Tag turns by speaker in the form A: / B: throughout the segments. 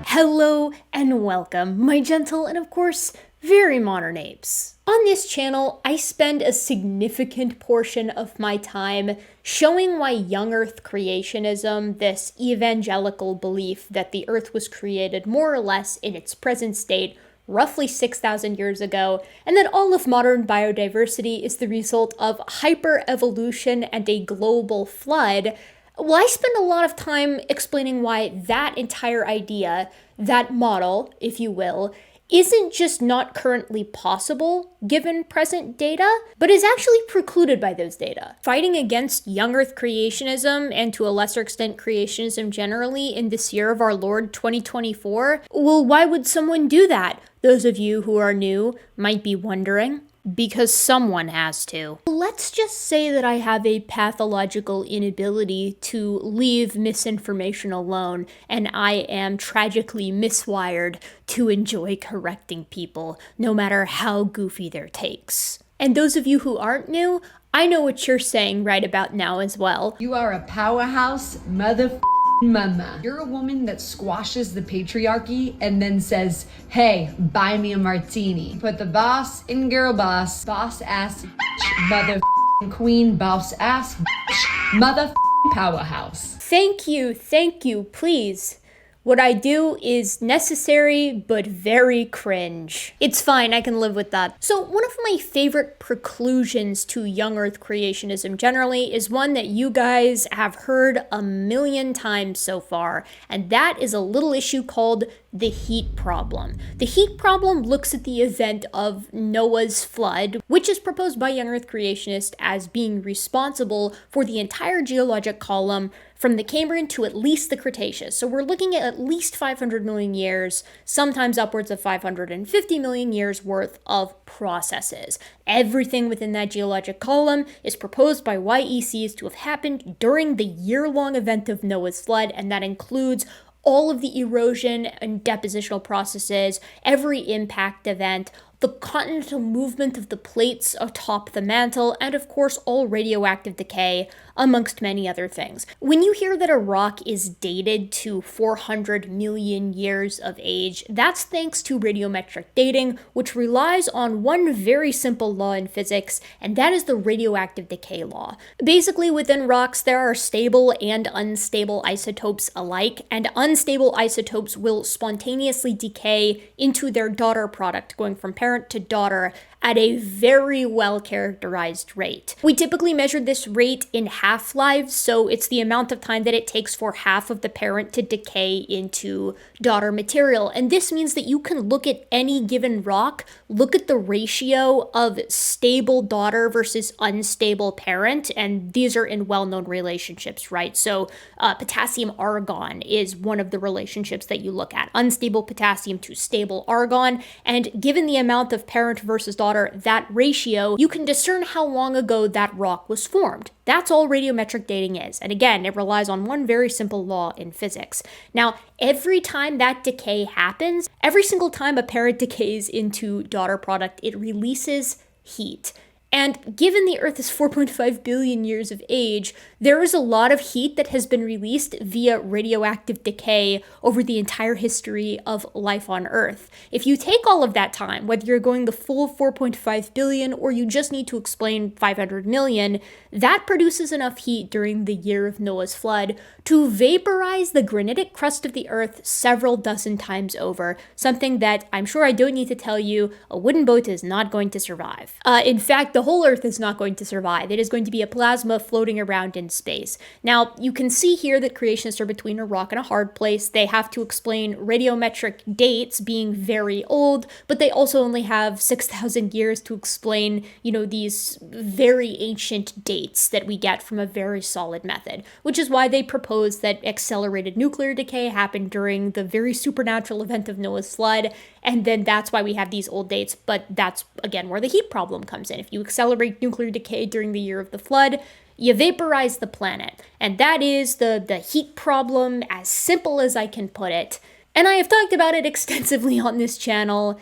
A: Hello and welcome, my gentle and of course, very modern apes. On this channel, I spend a significant portion of my time showing why young Earth creationism, this evangelical belief that the Earth was created more or less in its present state roughly 6,000 years ago, and that all of modern biodiversity is the result of hyper-evolution and a global flood. Well, I spend a lot of time explaining why that entire idea, that model, if you will, isn't just not currently possible given present data, but is actually precluded by those data. Fighting against young Earth creationism, and to a lesser extent creationism generally, in this year of our Lord 2024, well, why would someone do that? Those of you who are new might be wondering. Because someone has to. Let's just say that I have a pathological inability to leave misinformation alone, and I am tragically miswired to enjoy correcting people, no matter how goofy their takes. And those of you who aren't new, I know what you're saying right about now as well.
B: You are a powerhouse mother mama. You're a woman that squashes the patriarchy and then says, hey, buy me a martini. Put the boss in girl boss, boss ass, mother queen, boss ass, mother powerhouse.
A: Thank you, please. What I do is necessary, but very cringe. It's fine, I can live with that. So one of my favorite preclusions to young Earth creationism generally is one that you guys have heard a million times so far, and that is a little issue called the heat problem. The heat problem looks at the event of Noah's flood, which is proposed by young Earth creationists as being responsible for the entire geologic column from the Cambrian to at least the Cretaceous. So we're looking at least 500 million years, sometimes upwards of 550 million years worth of processes. Everything within that geologic column is proposed by YECs to have happened during the year-long event of Noah's flood, and that includes all of the erosion and depositional processes, every impact event, the continental movement of the plates atop the mantle, and of course all radioactive decay, amongst many other things. When you hear that a rock is dated to 400 million years of age, that's thanks to radiometric dating, which relies on one very simple law in physics, and that is the radioactive decay law. Basically, within rocks, there are stable and unstable isotopes alike, and unstable isotopes will spontaneously decay into their daughter product, going from parent to daughter at a very well-characterized rate. We typically measure this rate in half-lives, so it's the amount of time that it takes for half of the parent to decay into daughter material. And this means that you can look at any given rock, look at the ratio of stable daughter versus unstable parent, and these are in well-known relationships, right? So potassium-argon is one of the relationships that you look at. Unstable potassium to stable argon, and given the amount of parent versus daughter, that ratio, you can discern how long ago that rock was formed. That's all radiometric dating is. And again, it relies on one very simple law in physics. Now, every time that decay happens, every single time a parent decays into daughter product, it releases heat. And given the Earth is 4.5 billion years of age, there is a lot of heat that has been released via radioactive decay over the entire history of life on Earth. If you take all of that time, whether you're going the full 4.5 billion or you just need to explain 500 million, that produces enough heat during the year of Noah's flood to vaporize the granitic crust of the Earth several dozen times over, something that I'm sure I don't need to tell you, a wooden boat is not going to survive. In fact, the whole Earth is not going to survive. It is going to be a plasma floating around in space. Now, you can see here that creationists are between a rock and a hard place. They have to explain radiometric dates being very old, but they also only have 6,000 years to explain, these very ancient dates that we get from a very solid method, which is why they propose that accelerated nuclear decay happened during the very supernatural event of Noah's flood, and then that's why we have these old dates, but that's, again, where the heat problem comes in. If you accelerate nuclear decay during the year of the flood, you vaporize the planet. And that is the heat problem, as simple as I can put it. And I have talked about it extensively on this channel.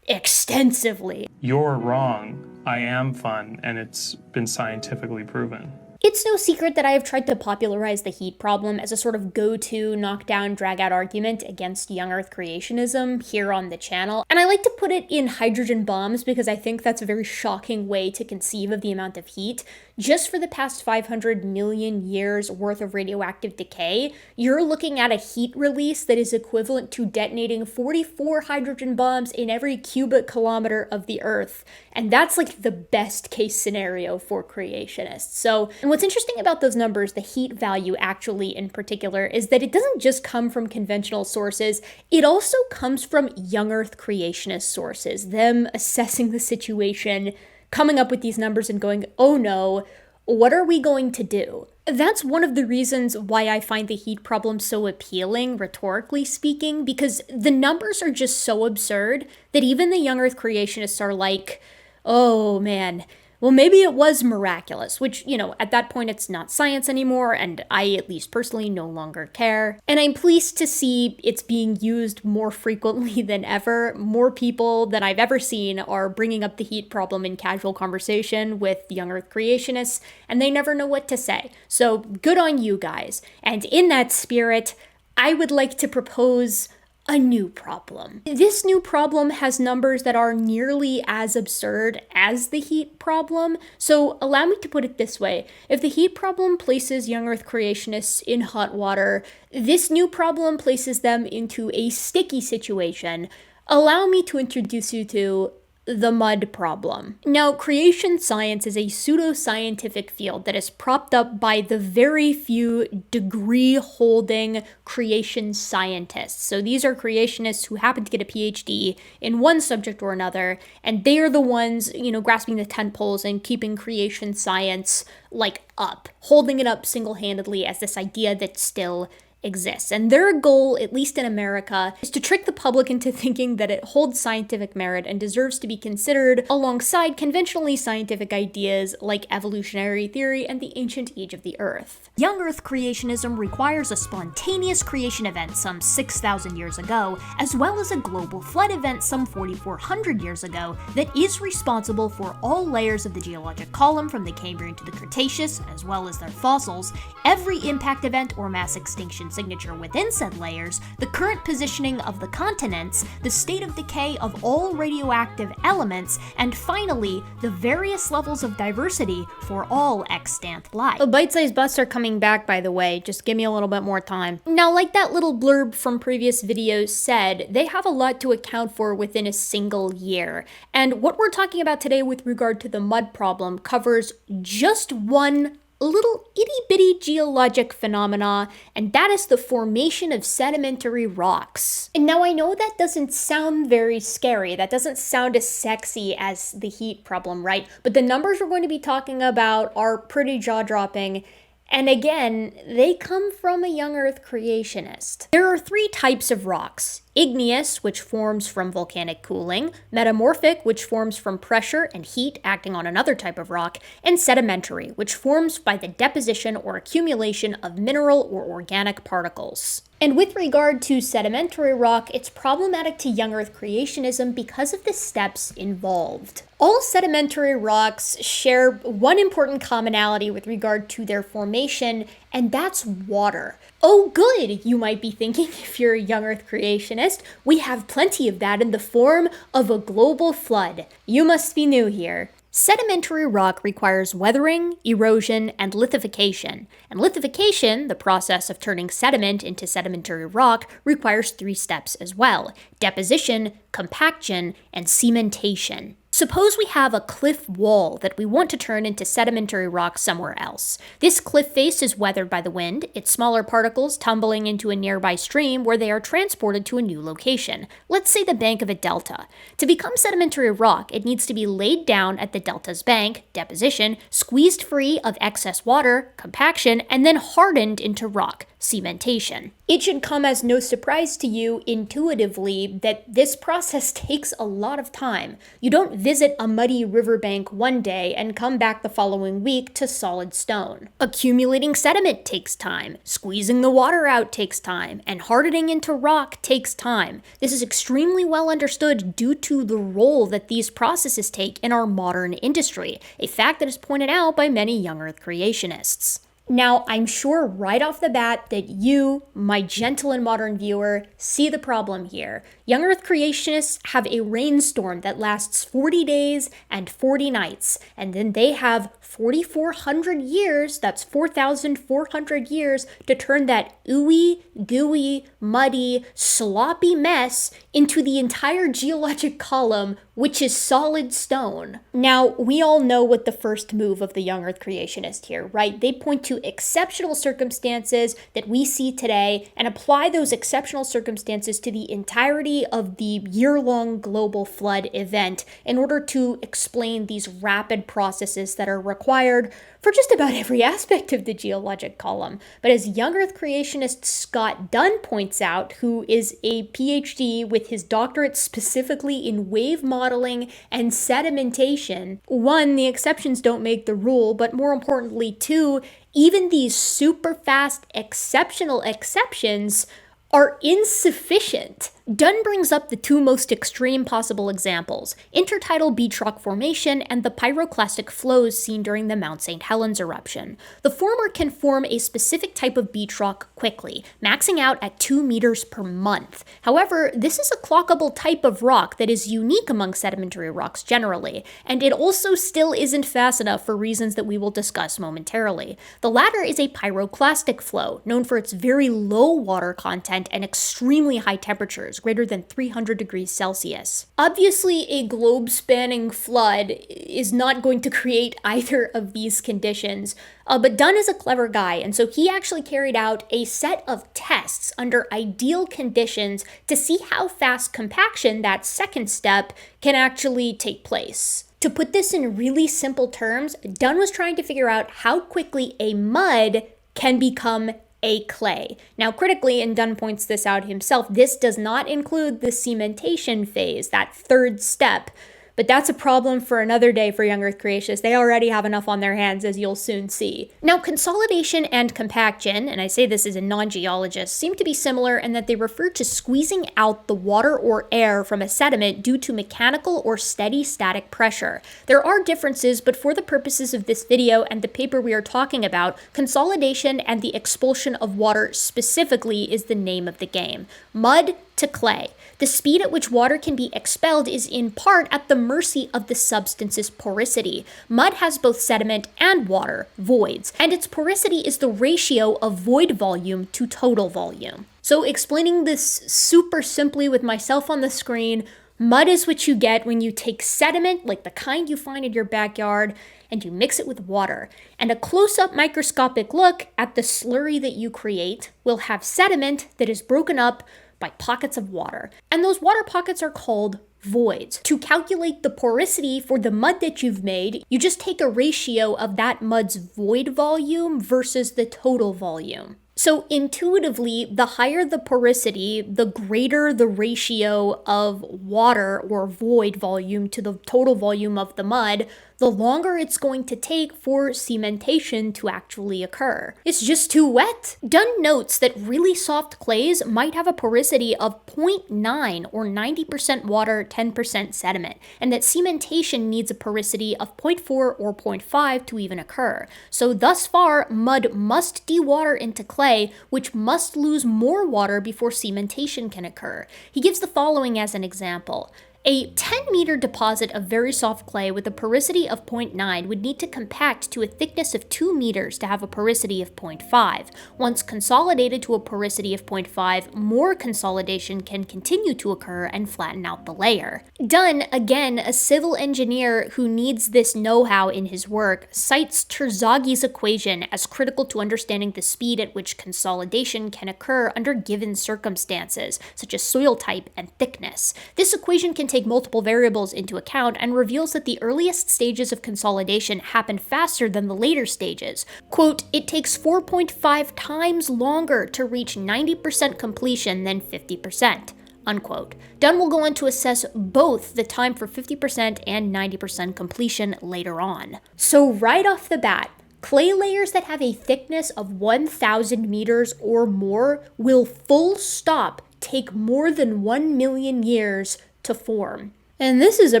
A: Extensively.
C: You're wrong. I am fun, and it's been scientifically proven.
A: It's no secret that I have tried to popularize the heat problem as a sort of go-to knockdown, drag-out argument against young Earth creationism here on the channel, and I like to put it in hydrogen bombs because I think that's a very shocking way to conceive of the amount of heat. Just for the past 500 million years worth of radioactive decay, you're looking at a heat release that is equivalent to detonating 44 hydrogen bombs in every cubic kilometer of the Earth. And that's like the best case scenario for creationists. So, and what's interesting about those numbers, the heat value actually in particular, is that it doesn't just come from conventional sources, it also comes from young Earth creationist sources, them assessing the situation, coming up with these numbers and going, oh no, what are we going to do? That's one of the reasons why I find the heat problem so appealing, rhetorically speaking, because the numbers are just so absurd that even the young Earth creationists are like, oh man, well, maybe it was miraculous, which, you know, at that point it's not science anymore, and I, at least personally, no longer care. And I'm pleased to see it's being used more frequently than ever. More people than I've ever seen are bringing up the heat problem in casual conversation with young Earth creationists, and they never know what to say. So good on you guys. And in that spirit, I would like to propose a new problem. This new problem has numbers that are nearly as absurd as the heat problem. So allow me to put it this way. If the heat problem places young Earth creationists in hot water, this new problem places them into a sticky situation. Allow me to introduce you to the mud problem. Now, creation science is a pseudoscientific field that is propped up by the very few degree-holding creation scientists. So these are creationists who happen to get a PhD in one subject or another, and they are the ones, you know, grasping the tent poles and keeping creation science, like, up, holding it up single-handedly as this idea that still exists. And their goal, at least in America, is to trick the public into thinking that it holds scientific merit and deserves to be considered alongside conventionally scientific ideas like evolutionary theory and the ancient age of the Earth. Young Earth creationism requires a spontaneous creation event some 6,000 years ago, as well as a global flood event some 4,400 years ago that is responsible for all layers of the geologic column from the Cambrian to the Cretaceous, as well as their fossils, every impact event or mass extinction signature within said layers, the current positioning of the continents, the state of decay of all radioactive elements, and finally, the various levels of diversity for all extant life. The bite-sized busts are coming back, by the way, just give me a little bit more time. Now, like that little blurb from previous videos said, they have a lot to account for within a single year. And what we're talking about today with regard to the mud problem covers just one little itty-bitty geologic phenomena, and that is the formation of sedimentary rocks. And now I know that doesn't sound very scary, that doesn't sound as sexy as the heat problem, right? But the numbers we're going to be talking about are pretty jaw-dropping, and again, they come from a young Earth creationist. There are three types of rocks: igneous, which forms from volcanic cooling; metamorphic, which forms from pressure and heat acting on another type of rock; and sedimentary, which forms by the deposition or accumulation of mineral or organic particles. And with regard to sedimentary rock, it's problematic to young Earth creationism because of the steps involved. All sedimentary rocks share one important commonality with regard to their formation, and that's water. Oh good, you might be thinking if you're a young Earth creationist, we have plenty of that in the form of a global flood. You must be new here. Sedimentary rock requires weathering, erosion, and lithification. And lithification, the process of turning sediment into sedimentary rock, requires 3 steps as well: deposition, compaction, and cementation. Suppose we have a cliff wall that we want to turn into sedimentary rock somewhere else. This cliff face is weathered by the wind, its smaller particles tumbling into a nearby stream where they are transported to a new location. Let's say the bank of a delta. To become sedimentary rock, it needs to be laid down at the delta's bank, deposition, squeezed free of excess water, compaction, and then hardened into rock, cementation. It should come as no surprise to you intuitively that this process takes a lot of time. You don't visit a muddy riverbank one day and come back the following week to solid stone. Accumulating sediment takes time, squeezing the water out takes time, and hardening into rock takes time. This is extremely well understood due to the role that these processes take in our modern industry, a fact that is pointed out by many young Earth creationists. Now, I'm sure right off the bat that you, my gentle and modern viewer, see the problem here. Young Earth creationists have a rainstorm that lasts 40 days and 40 nights, and then they have 4,400 years, that's 4,400 years, to turn that ooey, gooey, muddy, sloppy mess into the entire geologic column, which is solid stone. Now, we all know what the first move of the young Earth creationist here, right? They point to exceptional circumstances that we see today and apply those exceptional circumstances to the entirety of the year-long global flood event in order to explain these rapid processes that are required for just about every aspect of the geologic column. But as young Earth creationist Scott Dunn points out, who is a PhD with his doctorate specifically in wave modeling and sedimentation, one, the exceptions don't make the rule, but more importantly, two, even these super fast exceptional exceptions are insufficient. Dunn brings up the two most extreme possible examples, intertidal beach rock formation and the pyroclastic flows seen during the Mount St. Helens eruption. The former can form a specific type of beach rock quickly, maxing out at 2 meters per month. However, this is a clockable type of rock that is unique among sedimentary rocks generally, and it also still isn't fast enough for reasons that we will discuss momentarily. The latter is a pyroclastic flow, known for its very low water content and extremely high temperatures, greater than 300 degrees Celsius. Obviously, a globe-spanning flood is not going to create either of these conditions, but Dunn is a clever guy, and so he actually carried out a set of tests under ideal conditions to see how fast compaction, that second step, can actually take place. To put this in really simple terms, Dunn was trying to figure out how quickly a mud can become a clay. Now, critically, and Dunn points this out himself, this does not include the cementation phase, that third step. But that's a problem for another day for young Earth creationists. They already have enough on their hands, as you'll soon see. Now, consolidation and compaction, and I say this as a non-geologist, seem to be similar in that they refer to squeezing out the water or air from a sediment due to mechanical or steady static pressure. There are differences, but for the purposes of this video and the paper we are talking about, consolidation and the expulsion of water specifically is the name of the game. Mud to clay. The speed at which water can be expelled is in part at the mercy of the substance's porosity. Mud has both sediment and water, voids, and its porosity is the ratio of void volume to total volume. So explaining this super simply with myself on the screen, mud is what you get when you take sediment, like the kind you find in your backyard, and you mix it with water. And a close-up microscopic look at the slurry that you create will have sediment that is broken up by pockets of water. And those water pockets are called voids. To calculate the porosity for the mud that you've made, you just take a ratio of that mud's void volume versus the total volume. So intuitively, the higher the porosity, the greater the ratio of water or void volume to the total volume of the mud, the longer it's going to take for cementation to actually occur. It's just too wet. Dunn notes that really soft clays might have a porosity of 0.9 or 90% water, 10% sediment, and that cementation needs a porosity of 0.4 or 0.5 to even occur. So thus far, mud must dewater into clay, which must lose more water before cementation can occur. He gives the following as an example. A 10-meter deposit of very soft clay with a porosity of 0.9 would need to compact to a thickness of 2 meters to have a porosity of 0.5. Once consolidated to a porosity of 0.5, more consolidation can continue to occur and flatten out the layer. Dunn, again, a civil engineer who needs this know-how in his work, cites Terzagh's equation as critical to understanding the speed at which consolidation can occur under given circumstances, such as soil type and thickness. This equation can take multiple variables into account and reveals that the earliest stages of consolidation happen faster than the later stages. Quote, it takes 4.5 times longer to reach 90% completion than 50%. unquote. Dunn will go on to assess both the time for 50% and 90% completion later on. So right off the bat, clay layers that have a thickness of 1,000 meters or more will full stop take more than 1 million years to form. And this is a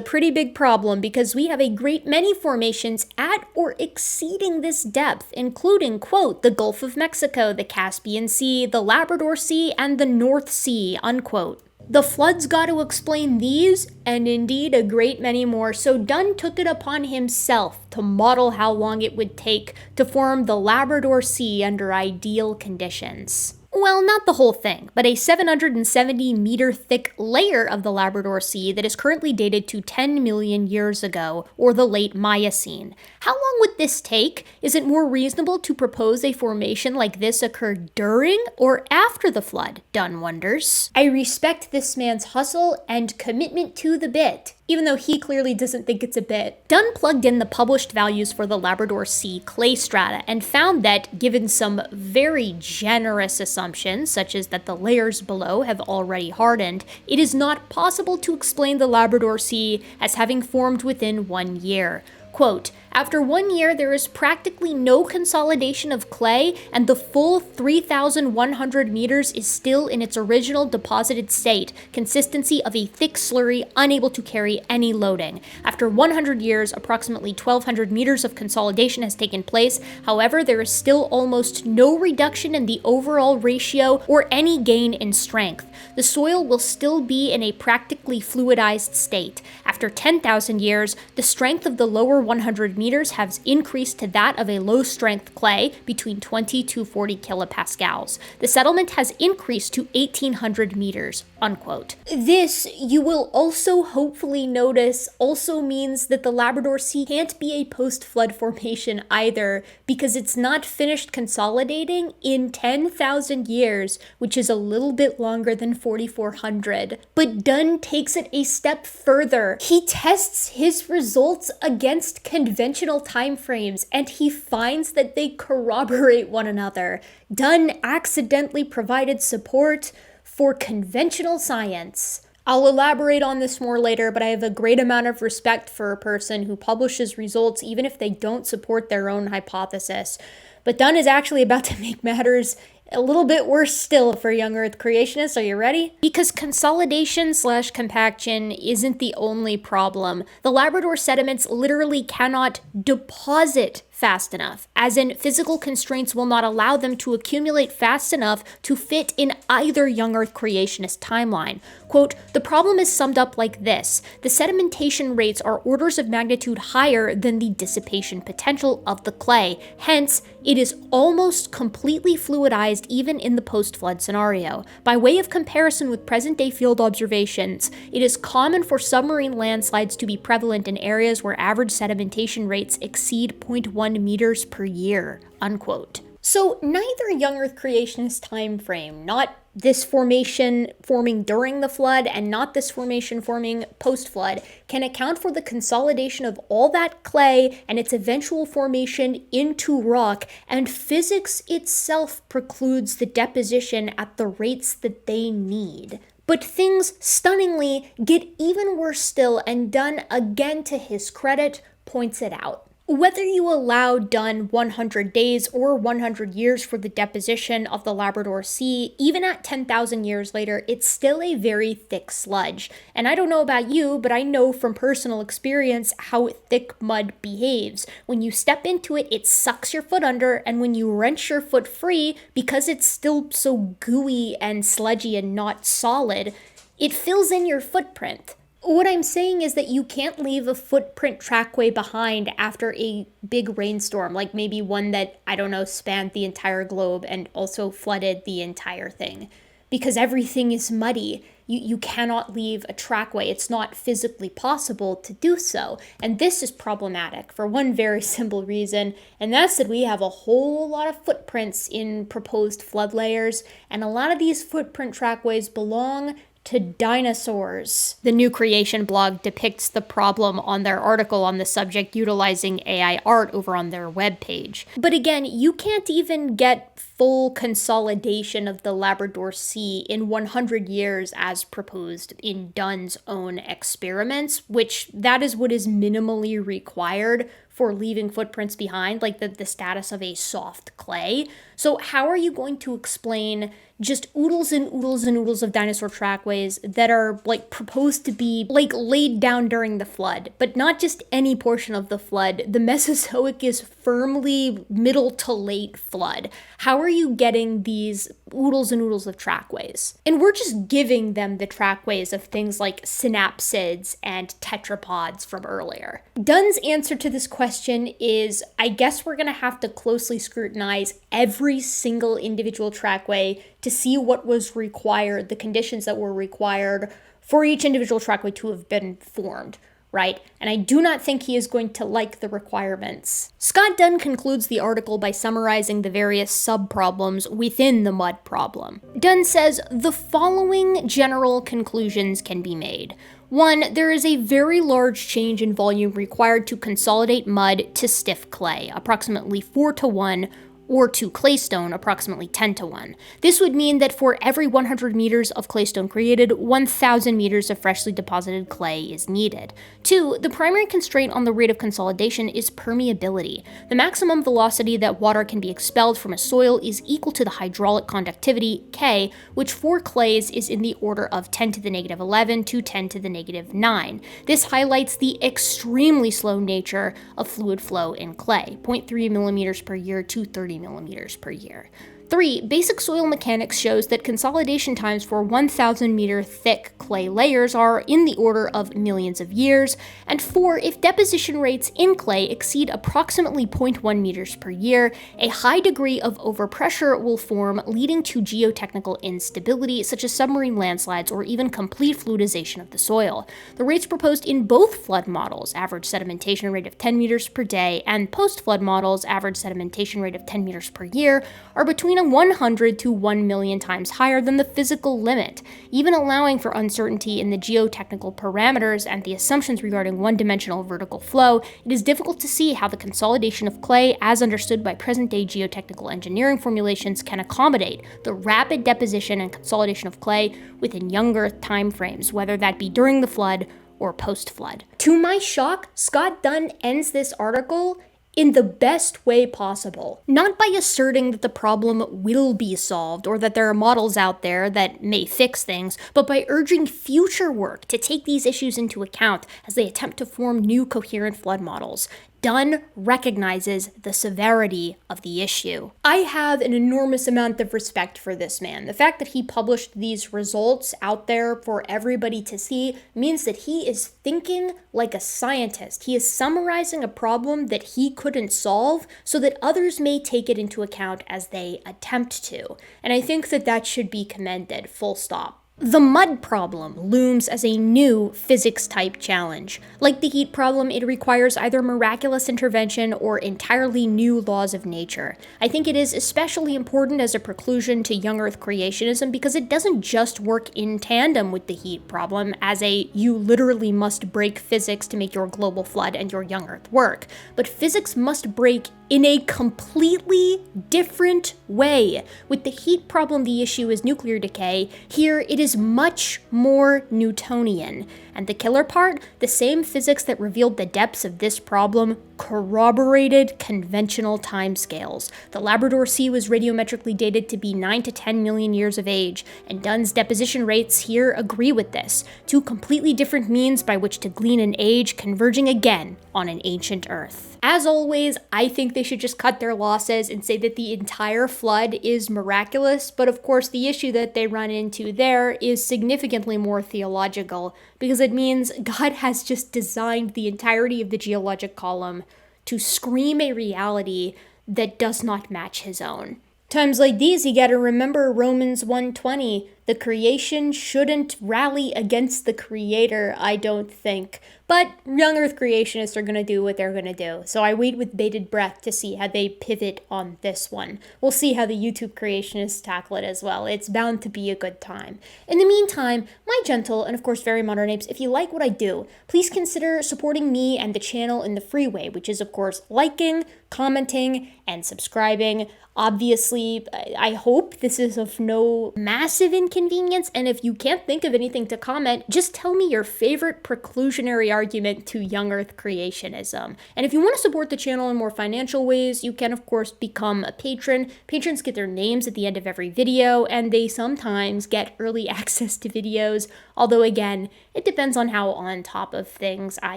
A: pretty big problem because we have a great many formations at or exceeding this depth, including, quote, the Gulf of Mexico, the Caspian Sea, the Labrador Sea, and the North Sea, unquote. The floods got to explain these, and indeed a great many more, so Dunn took it upon himself to model how long it would take to form the Labrador Sea under ideal conditions. Well, not the whole thing, but a 770 meter thick layer of the Labrador Sea that is currently dated to 10 million years ago, or the late Miocene. How long would this take? Is it more reasonable to propose a formation like this occurred during or after the flood? Dunn wonders. I respect this man's hustle and commitment to the bit, even though he clearly doesn't think it's a bit. Dunn plugged in the published values for the Labrador Sea clay strata and found that, given some very generous assumptions, such as that the layers below have already hardened, it is not possible to explain the Labrador Sea as having formed within 1 year. Quote, after 1 year, there is practically no consolidation of clay, and the full 3,100 meters is still in its original deposited state, consistency of a thick slurry unable to carry any loading. After 100 years, approximately 1,200 meters of consolidation has taken place. However, there is still almost no reduction in the overall ratio or any gain in strength. The soil will still be in a practically fluidized state. After 10,000 years, the strength of the lower 100 meters has increased to that of a low-strength clay between 20 to 40 kilopascals. The settlement has increased to 1,800 meters, unquote. This, you will also hopefully notice, also means that the Labrador Sea can't be a post-flood formation either, because it's not finished consolidating in 10,000 years, which is a little bit longer than 4,400. But Dunn takes it a step further. He tests his results against conventional timeframes, and he finds that they corroborate one another. Dunn accidentally provided support for conventional science. I'll elaborate on this more later, but I have a great amount of respect for a person who publishes results even if they don't support their own hypothesis. But Dunn is actually about to make matters a little bit worse still for young Earth creationists. Are you ready? Because consolidation/compaction isn't the only problem. The Labrador sediments literally cannot deposit fast enough, as in physical constraints will not allow them to accumulate fast enough to fit in either young Earth creationist timeline. Quote, the problem is summed up like this: the sedimentation rates are orders of magnitude higher than the dissipation potential of the clay. Hence, it is almost completely fluidized even in the post-flood scenario. By way of comparison with present-day field observations, it is common for submarine landslides to be prevalent in areas where average sedimentation rates exceed 0.1 meters per year, unquote. So neither young Earth creationist time frame, not this formation forming during the flood and not this formation forming post-flood, can account for the consolidation of all that clay and its eventual formation into rock, and physics itself precludes the deposition at the rates that they need. But things stunningly get even worse still, and Dunn, again to his credit, points it out. Whether you allow Dunn 100 days or 100 years for the deposition of the Labrador Sea, even at 10,000 years later, it's still a very thick sludge. And I don't know about you, but I know from personal experience how thick mud behaves. When you step into it, it sucks your foot under, and when you wrench your foot free, because it's still so gooey and sludgy and not solid, it fills in your footprint. What I'm saying is that you can't leave a footprint trackway behind after a big rainstorm, like maybe one that, I don't know, spanned the entire globe and also flooded the entire thing. Because everything is muddy. You cannot leave a trackway. It's not physically possible to do so. And this is problematic for one very simple reason, and that's that we have a whole lot of footprints in proposed flood layers, and a lot of these footprint trackways belong to dinosaurs. The New Creation blog depicts the problem on their article on the subject utilizing AI art over on their webpage. But again, you can't even get full consolidation of the Labrador Sea in 100 years as proposed in Dunn's own experiments, which that is what is minimally required for leaving footprints behind, like the status of a soft clay. So how are you going to explain just oodles and oodles and oodles of dinosaur trackways that are like proposed to be like laid down during the flood, but not just any portion of the flood? The Mesozoic is firmly middle to late flood. How are you getting these oodles and oodles of trackways? And we're just giving them the trackways of things like synapsids and tetrapods from earlier. Dunn's answer to this question is, I guess we're gonna have to closely scrutinize every single individual trackway to see what was required, the conditions that were required for each individual trackway to have been formed, right? And I do not think he is going to like the requirements. Scott Dunn concludes the article by summarizing the various sub-problems within the mud problem. Dunn says the following general conclusions can be made. 1, there is a very large change in volume required to consolidate mud to stiff clay, approximately 4-to-1, or to claystone, approximately 10-to-1. This would mean that for every 100 meters of claystone created, 1,000 meters of freshly deposited clay is needed. 2, the primary constraint on the rate of consolidation is permeability. The maximum velocity that water can be expelled from a soil is equal to the hydraulic conductivity, K, which for clays is in the order of 10 to the negative 11 to 10 to the negative 9. This highlights the extremely slow nature of fluid flow in clay, 0.3 millimeters per year to 30 millimeters per year. 3, basic soil mechanics shows that consolidation times for 1,000 meter thick clay layers are in the order of millions of years. And 4, if deposition rates in clay exceed approximately 0.1 meters per year, a high degree of overpressure will form, leading to geotechnical instability such as submarine landslides or even complete fluidization of the soil. The rates proposed in both flood models, average sedimentation rate of 10 meters per day, and post-flood models, average sedimentation rate of 10 meters per year, are between 100 to 1 million times higher than the physical limit. Even allowing for uncertainty in the geotechnical parameters and the assumptions regarding one-dimensional vertical flow, it is difficult to see how the consolidation of clay, as understood by present-day geotechnical engineering formulations, can accommodate the rapid deposition and consolidation of clay within younger timeframes, whether that be during the flood or post-flood. To my shock, Scott Dunn ends this article in the best way possible. Not by asserting that the problem will be solved or that there are models out there that may fix things, but by urging future work to take these issues into account as they attempt to form new coherent flood models. Dunn recognizes the severity of the issue. I have an enormous amount of respect for this man. The fact that he published these results out there for everybody to see means that he is thinking like a scientist. He is summarizing a problem that he couldn't solve so that others may take it into account as they attempt to. And I think that that should be commended, full stop. The mud problem looms as a new physics-type challenge. Like the heat problem, it requires either miraculous intervention or entirely new laws of nature. I think it is especially important as a preclusion to young Earth creationism because it doesn't just work in tandem with the heat problem as a you literally must break physics to make your global flood and your young Earth work, but physics must break in a completely different way. With the heat problem, the issue is nuclear decay. Here, it is much more Newtonian. And the killer part, the same physics that revealed the depths of this problem corroborated conventional timescales. The Labrador Sea was radiometrically dated to be 9 to 10 million years of age, and Dunn's deposition rates here agree with this. Two completely different means by which to glean an age converging again on an ancient Earth. As always, I think they should just cut their losses and say that the entire flood is miraculous, but of course the issue that they run into there is significantly more theological, because it means God has just designed the entirety of the geologic column to scream a reality that does not match his own. Times like these, you gotta remember Romans 1:20, The creation shouldn't rally against the creator, I don't think. But young Earth creationists are gonna do what they're gonna do. So I wait with bated breath to see how they pivot on this one. We'll see how the YouTube creationists tackle it as well. It's bound to be a good time. In the meantime, my gentle and of course very modern apes, if you like what I do, please consider supporting me and the channel in the free way, which is of course liking, commenting, and subscribing. Obviously, I hope this is of no massive inconvenience, and if you can't think of anything to comment, just tell me your favorite preclusionary argument to young Earth creationism. And if you want to support the channel in more financial ways, you can of course become a patron. Patrons get their names at the end of every video, and they sometimes get early access to videos, although again, it depends on how on top of things I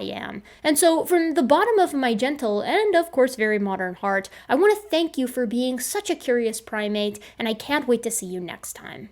A: am. And so from the bottom of my gentle and of course very modern heart, I want to thank you for being such a curious primate, and I can't wait to see you next time.